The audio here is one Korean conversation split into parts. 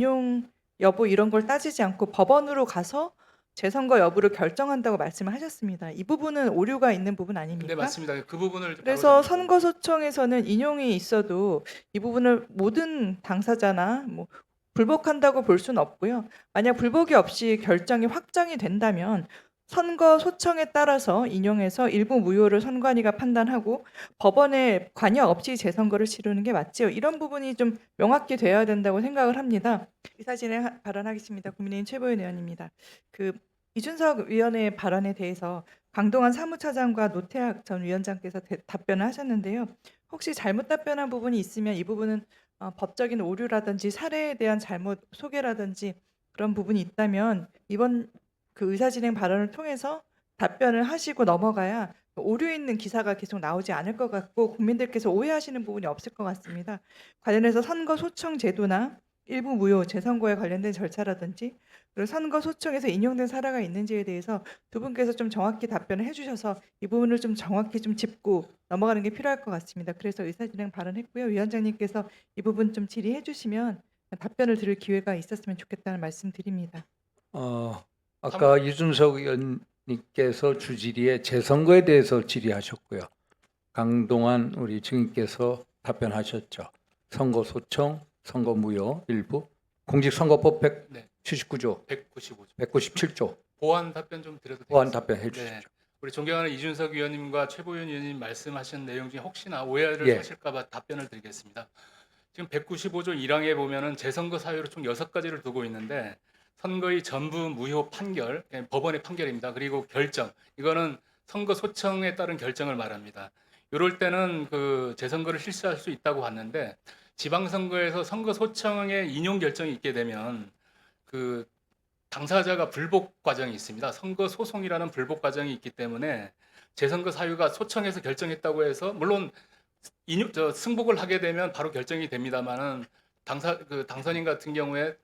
인용 여부 이런 걸 따지지 않고 법원으로 가서 재선거 여부를 결정한다고 말씀을 하셨습니다. 이 부분은 오류가 있는 부분 네, 아닙니까? 맞습니다. 그 부분을 그래서 바로잡는 겁니다. 선거소청에서는 인용이 있어도 이 부분을 모든 당사자나 뭐 불복한다고 볼 수는 없고요. 만약 불복이 없이 결정이 확정이 된다면 선거소청에 따라서 인용해서 일부 무효를 선관위가 판단하고 법원에 관여 없이 재선거를 치르는 게 맞지요. 이런 부분이 좀 명확히 되어야 된다고 생각을 합니다. 이사진에 발언하겠습니다. 국민의힘 최보현 의원입니다. 그 이준석 위원의 발언에 대해서 강동원 사무차장과 노태학 전 위원장께서 답변을 하셨는데요. 혹시 잘못 답변한 부분이 있으면 이 부분은 법적인 오류라든지 사례에 대한 잘못 소개라든지 그런 부분이 있다면 이번 그 의사진행 발언을 통해서 답변을 하시고 넘어가야 오류 있는 기사가 계속 나오지 않을 것 같고 국민들께서 오해하시는 부분이 없을 것 같습니다. 관련해서 선거 소청 제도나 일부 무효 재선거에 관련된 절차라든지 그리고 선거 소청에서 인용된 사례가 있는지에 대해서 두 분께서 좀 정확히 답변을 해주셔서 이 부분을 좀 정확히 좀 짚고 넘어가는 게 필요할 것 같습니다. 그래서 의사진행 발언했고요. 위원장님께서 이 부분 좀 질의해 주시면 답변을 들을 기회가 있었으면 좋겠다는 말씀 드립니다. 아까 이준석 의원님께서 주질의에 재선거에 대해서 질의하셨고요. 강동원 우리 증인께서 답변하셨죠. 선거 소청, 선거 무효 일부, 공직선거법 네, 179조, 195조. 197조 보완 답변 좀 드려도 보완 되겠습니까? 답변해 주시죠. 네. 우리 존경하는 이준석 위원님과 최보현 의원님 말씀하신 내용 중에 혹시나 오해를 예. 하실까 봐 답변을 드리겠습니다. 지금 195조 1항에 보면은 재선거 사유로 총 6가지를 두고 있는데 선거의 전부 무효 판결, 법원의 판결입니다. 그리고 결정, 이거는 선거 소청에 따른 결정을 말합니다. 이럴 때는 그 재선거를 실시할 수 있다고 봤는데 지방선거에서 선거 소청의 인용 결정이 있게 되면 그 당사자가 불복 과정이 있습니다. 선거 소송이라는 불복 과정이 있기 때문에 재선거 사유가 소청에서 결정했다고 해서 물론 승복을 하게 되면 바로 결정이 됩니다만은 당선인 같은 경우에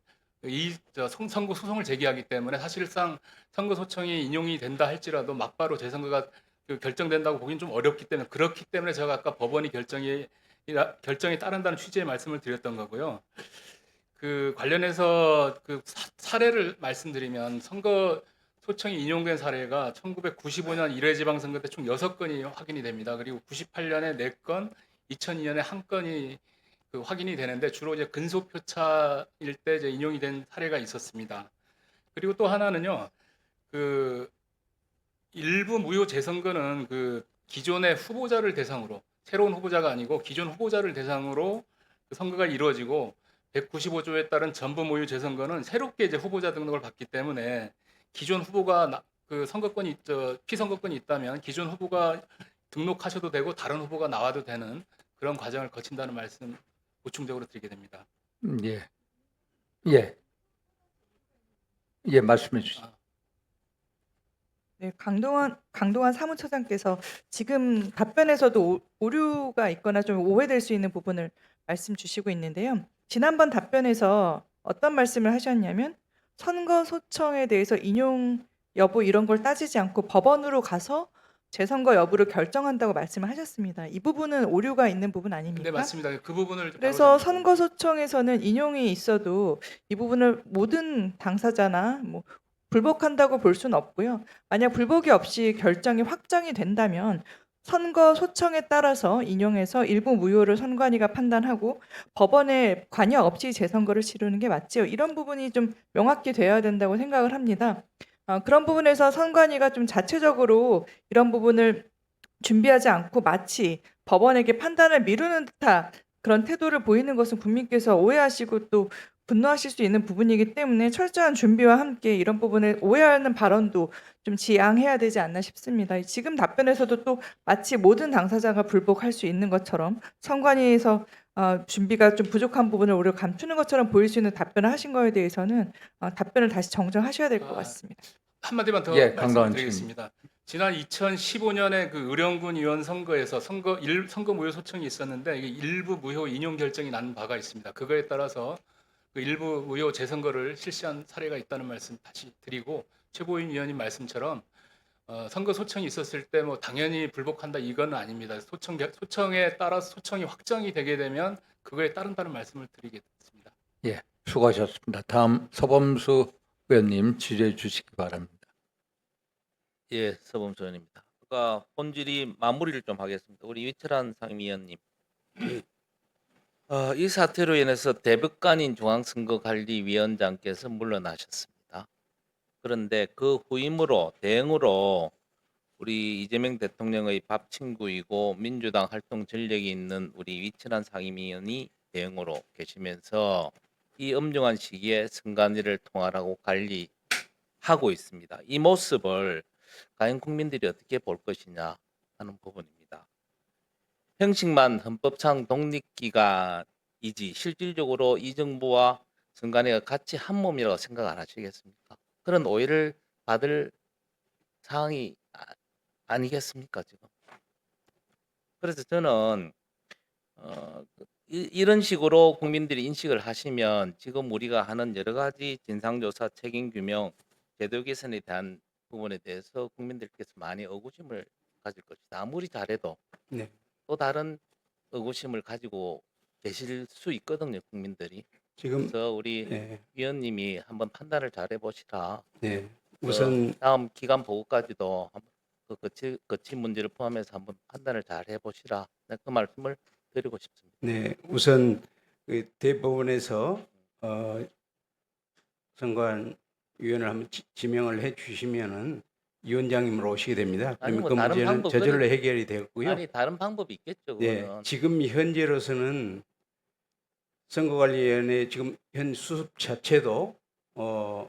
선거 소송을 제기하기 때문에 사실상 선거 소청이 인용이 된다 할지라도 막바로 재선거가 결정된다고 보기는 좀 어렵기 때문에 그렇기 때문에 제가 아까 법원이 결정에 따른다는 취지의 말씀을 드렸던 거고요. 그 관련해서 그 사례를 말씀드리면 선거 소청이 인용된 사례가 1995년 1회 지방선거 때 총 6건이 확인이 됩니다. 그리고 98년에 4건, 2002년에 1건이 그 확인이 되는데 주로 이제 근소표차일 때 이제 인용이 된 사례가 있었습니다. 그리고 또 하나는요, 그 일부 무효 재선거는 그 기존의 후보자를 대상으로 새로운 후보자가 아니고 기존 후보자를 대상으로 그 선거가 이루어지고 195조에 따른 전부 무효 재선거는 새롭게 이제 후보자 등록을 받기 때문에 기존 후보가 그 선거권이 피선거권이 있다면 기존 후보가 등록하셔도 되고 다른 후보가 나와도 되는 그런 과정을 거친다는 말씀 보충적으로 드리게 됩니다. 예. 예. 예, 말씀해 주시죠. 네, 강동원 사무처장께서 지금 답변에서도 오류가 있거나 좀 오해될 수 있는 부분을 말씀 주시고 있는데요. 지난번 답변에서 어떤 말씀을 하셨냐면 선거소청에 대해서 인용 여부 이런 걸 따지지 않고 법원으로 가서 재선거 여부를 결정한다고 말씀을 하셨습니다. 이 부분은 오류가 있는 부분 네, 아닙니까? 맞습니다. 그 부분을 그래서 바로잡는 겁니다. 선거소청에서는 인용이 있어도 이 부분을 모든 당사자나 뭐 불복한다고 볼 수는 없고요. 만약 불복이 없이 결정이 확정이 된다면 선거소청에 따라서 인용해서 일부 무효를 선관위가 판단하고 법원에 관여 없이 재선거를 치르는 게 맞지요. 이런 부분이 좀 명확히 되어야 된다고 생각을 합니다. 그런 부분에서 선관위가 좀 자체적으로 이런 부분을 준비하지 않고 마치 법원에게 판단을 미루는 듯한 그런 태도를 보이는 것은 국민께서 오해하시고 또 분노하실 수 있는 부분이기 때문에 철저한 준비와 함께 이런 부분을 오해하는 발언도 좀 지양해야 되지 않나 싶습니다. 지금 답변에서도 또 마치 모든 당사자가 불복할 수 있는 것처럼 선관위에서 준비가 좀 부족한 부분을 오히려 감추는 것처럼 보일 수 있는 답변을 하신 거에 대해서는 답변을 다시 정정하셔야 될 것 같습니다. 한마디만 더 예, 말씀을 강동원 드리겠습니다. 지난 2015년에 그 의령군 의원 선거에서 선거 무효 소청이 있었는데 이게 일부 무효 인용 결정이 난 바가 있습니다. 그거에 따라서 그 일부 무효 재선거를 실시한 사례가 있다는 말씀 다시 드리고 최보인 위원님 말씀처럼 선거 소청이 있었을 때 뭐 당연히 불복한다 이건 아닙니다. 소청에 따라서 소청이 확정이 되게 되면 그거에 따른다는 말씀을 드리겠습니다. 예. 수고하셨습니다. 다음 서범수 의원님 질의해 주시기 바랍니다. 예, 서범수 의원입니다. 아까 본질이 마무리를 좀 하겠습니다. 우리 유철한 상임위원님, 이 사태로 인해서 대법관인 중앙선거관리위원장께서 물러나셨습니다. 그런데 그 후임으로 대응으로 우리 이재명 대통령의 밥 친구이고 민주당 활동 전력이 있는 우리 위철한 상임위원이 대응으로 계시면서 이 엄중한 시기에 선관위를 통할하고 관리하고 있습니다. 이 모습을 과연 국민들이 어떻게 볼 것이냐 하는 부분입니다. 형식만 헌법상 독립기관이지 실질적으로 이 정부와 선관위가 같이 한 몸이라고 생각 안 하시겠습니까? 그런 오해를 받을 상황이 아니겠습니까 지금? 그래서 저는 이런 식으로 국민들이 인식을 하시면 지금 우리가 하는 여러 가지 진상조사, 책임규명, 제도 개선에 대한 부분에 대해서 국민들께서 많이 의구심을 가질 것이다. 아무리 잘해도 네. 또 다른 의구심을 가지고 계실 수 있거든요, 국민들이. 지금 그래서 우리 네, 위원님이 한번 판단을 잘 해보시라. 네. 우선 다음 기간 보고까지도 한번 그 거치 문제를 포함해서 한번 판단을 잘 해보시라. 네, 그 말씀을 드리고 싶습니다. 네, 우선 그 대법원에서 선관위원을 한번 지명을 해 주시면은 위원장님으로 오시게 됩니다. 아니, 그러면 뭐 그 다른 문제는 방법 저절로 해결이 되고요. 아니 다른 방법이 있겠죠. 네, 그거는. 지금 현재로서는 선거관리위원회 지금 현 수습 자체도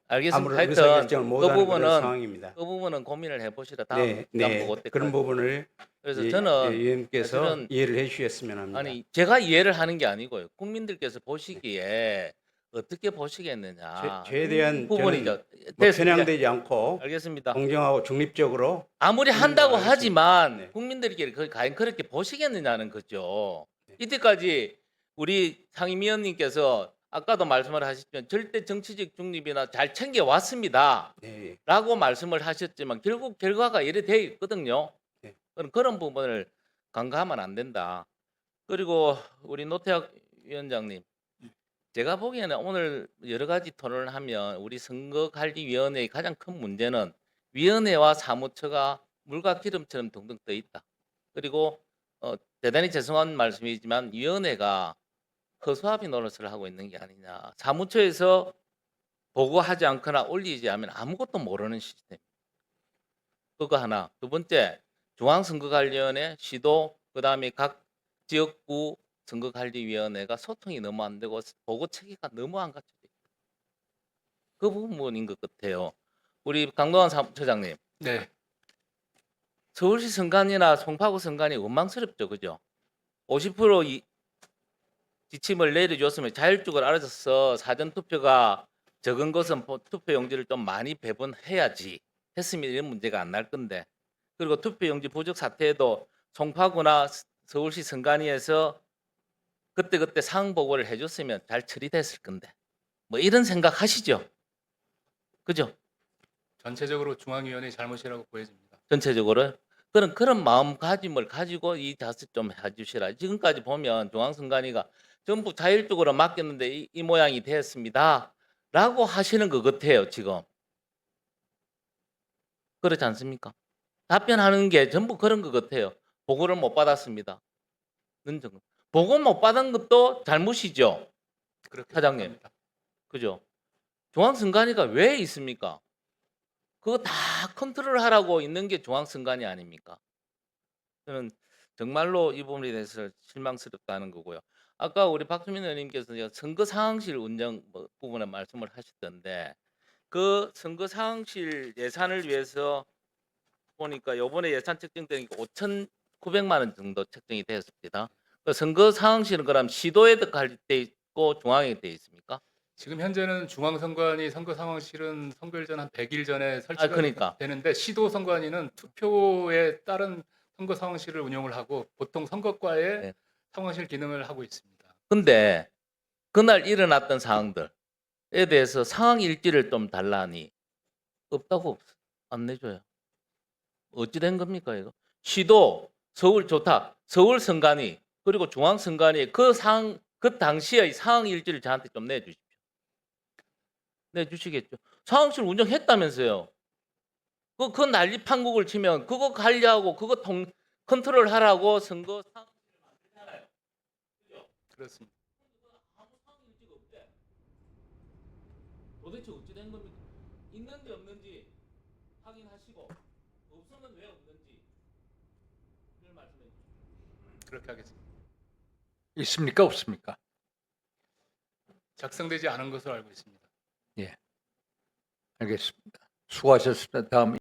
알겠습니다. 아무런 하여튼 의사결정을 그 못하는 그런 부분은 상황입니다. 그 부분은 고민을 해보시라. 다음 네, 기간 네. 보고 때까지. 그런 부분을 그래서 예, 저는 위원께서 사실은 이해를 해주셨으면 합니다. 아니 제가 이해를 하는 게 아니고요. 국민들께서 보시기에 어떻게 보시겠느냐. 죄에 대한 이 부분이죠. 뭐 됐습니다. 편향되지 않고 알겠습니다. 공정하고 중립적으로 아무리 한다고 알겠습니다. 하지만 네. 국민들끼리 과연 그렇게 보시겠느냐는 거죠. 네. 이때까지 우리 상임위원님께서 아까도 말씀을 하셨지만 절대 정치적 중립이나 잘 챙겨 왔습니다. 네, 라고 말씀을 하셨지만 결국 결과가 이래 돼 있거든요. 네. 그런 부분을 간과하면 안 된다. 그리고 우리 노태학 위원장님, 제가 보기에는 오늘 여러 가지 토론을 하면 우리 선거관리위원회의 가장 큰 문제는 위원회와 사무처가 물과 기름처럼 둥둥 떠 있다. 그리고 대단히 죄송한 말씀이지만 위원회가 허수아비 노릇을 하고 있는 게 아니냐. 사무처에서 보고하지 않거나 올리지 않으면 아무것도 모르는 시스템. 그거 하나. 두 번째, 중앙선거관리위원회, 시도, 그다음에 각 지역구 선거관리위원회가 소통이 너무 안 되고 보고 체계가 너무 안 갖춰져 있다. 그 부분인 것 같아요. 우리 강동원 사무처장님, 네. 서울시 선관위나 송파구 선관위 원망스럽죠, 그죠? 50% 지침을 내려줬으면 자율적으로 알아서 사전 투표가 적은 것은 투표 용지를 좀 많이 배분해야지 했으면 이런 문제가 안 날 건데, 그리고 투표 용지 부족 사태에도 송파구나 서울시 선관위에서 그때 상황 보고를 해줬으면 잘 처리됐을 건데, 뭐 이런 생각 하시죠? 그죠? 전체적으로 중앙위원회 잘못이라고 보여집니다. 전체적으로 그런 마음가짐을 가지고 이 자세 좀 해주시라. 지금까지 보면 중앙선관위가 전부 자율적으로 맡겼는데 이 모양이 되었습니다. 라고 하시는 것 같아요, 지금. 그렇지 않습니까? 답변하는 게 전부 그런 것 같아요. 보고를 못 받았습니다. 보고 못 받은 것도 잘못이죠. 그렇게 사장님. 생각합니다. 그죠? 중앙선관위가 왜 있습니까? 그거 다 컨트롤 하라고 있는 게 중앙선관위 아닙니까? 저는 정말로 이 부분에 대해서 실망스럽다는 거고요. 아까 우리 박주민 의원님께서 선거 상황실 운영 부분에 말씀을 하셨던데, 그 선거 상황실 예산을 위해서 보니까 이번에 예산 책정되니까 5,900만 원 정도 책정이 되었습니다. 그 선거 상황실은 그럼 시도에 돼 있고 중앙에 돼 있습니까? 지금 현재는 중앙선관위 선거상황실은 선거일 전 한 100일 전에 설치가 그러니까. 되는데 시도선관위는 투표에 따른 선거상황실을 운영을 하고 보통 선거과에 네. 상황실 기능을 하고 있습니다. 근데 그날 일어났던 상황들에 대해서 상황 일지를 좀 달라니 없다고 안 내줘요. 어찌 된 겁니까 이거? 시도, 서울 좋다, 서울 선관위 그리고 중앙 선관위 그 당시의 상황 일지를 저한테 좀 내주십시오. 내주시겠죠. 상황실 운영했다면서요. 그 난리 판국을 치면 그거 관리하고 그거 컨트롤 하라고 선거 상황실을 만들잖아요. 그렇습니다. 아무 상황 일지가 없대. 도대체 어찌 된 겁니까? 있는지 없는지 확인하시고 없으면 왜 없는지 를 말씀해 주십시오. 그렇게 하겠습니다. 있습니까? 없습니까? 작성되지 않은 것으로 알고 있습니다. 알겠습니다. 수고하셨습니다. 다음